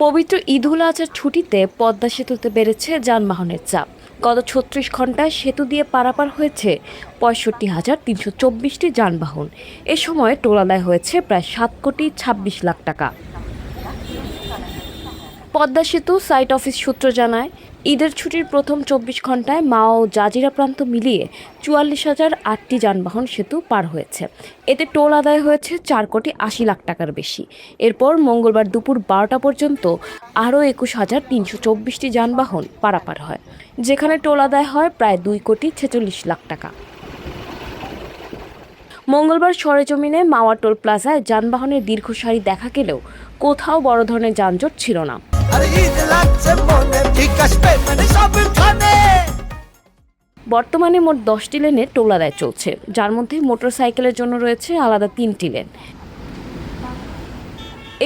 পবিত্র ঈদুল আজহার ছুটিতে পদ্মা সেতুতে বেড়েছে যানবাহনের চাপ। গত ৩৬ ঘন্টায় সেতু দিয়ে পারাপার হয়েছে ৬৫,৩২৪টি যানবাহন। এ সময় টোল আদায় হয়েছে প্রায় ৭,২৬,০০,০০০ টাকা। পদ্মা সেতু সাইট অফিস সূত্র জানায়, ঈদের ছুটির প্রথম ২৪ ঘন্টায় মাওয়া ও জাজিরা প্রান্ত মিলিয়ে ৪৪,০৮টি যানবাহন সেতু পার হয়েছে। এতে টোল আদায় হয়েছে ৪,৮০,০০,০০০ টাকার বেশি। এরপর মঙ্গলবার দুপুর ১২টা পর্যন্ত আরও ২১,০২৪টি যানবাহন পারাপার হয়, যেখানে টোল আদায় হয় প্রায় ২,৪৬,০০,০০০ টাকা। মঙ্গলবার সরেজমিনে মাওয়া টোল প্লাজায় যানবাহনের দীর্ঘ সারি দেখা গেলেও কোথাও বড় ধরনের যানজট ছিল না। বর্তমানে মোট 10টি লেনে টোল আদায় চলছে, যার মধ্যে মোটরসাইকেলের জন্য রয়েছে আলাদা 3টি লেন।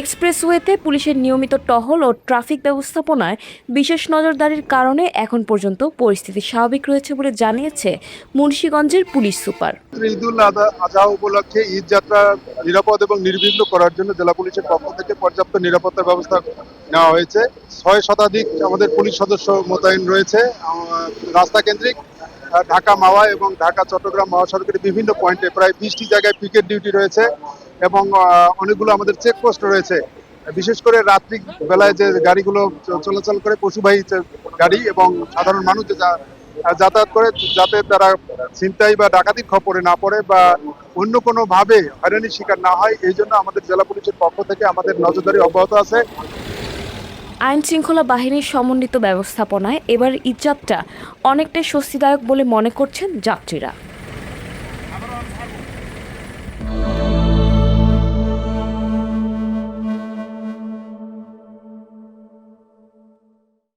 এক্সপ্রেসওয়েতে পুলিশের নিয়মিত টহল ও ট্রাফিক ব্যবস্থাপনায় বিশেষ নজরদারির কারণে এখন পর্যন্ত পরিস্থিতি স্বাভাবিক রয়েছে বলে জানিয়েছে মুন্সিগঞ্জের পুলিশ সুপার। ঈদুল আজহা উপলক্ষে ঈদ যাত্রা নিরাপদ এবং নির্বিঘ্ন করার জন্য জেলা পুলিশের পক্ষ থেকে পর্যাপ্ত নিরাপত্তা ব্যবস্থা নেওয়া হয়েছে। 6 শতাধিক আমাদের পুলিশ সদস্য মোতায়েন রয়েছে। রাস্তা কেন্দ্রিক ঢাকা মাওয়া এবং ঢাকা চট্টগ্রাম মহাসড়কের বিভিন্ন পয়েন্টে প্রায় 20টি জায়গায় পিকেট ডিউটি রয়েছে এবং অনেকগুলো আমাদের চেকপোস্ট রয়েছে। বিশেষ করে রাত্রি বেলায় যে গাড়িগুলো চলাচল করে, পশুবাহী গাড়ি এবং সাধারণ মানুষ যাতায়াত করে, যাতে তারা ছিনতাই বা ডাকাতির খপ্পরে না পড়ে বা অন্য কোনো ভাবে হয়রানির শিকার না হয়, এই জন্য আমাদের জেলা পুলিশের পক্ষ থেকে আমাদের নজরদারি অব্যাহত আছে। আইন শৃঙ্খলা বাহিনীর সমন্বিত ব্যবস্থাপনায় এবার ঈদযাত্রা অনেকটাই স্বস্তিদায়ক বলে মনে করছেন যাত্রীরা।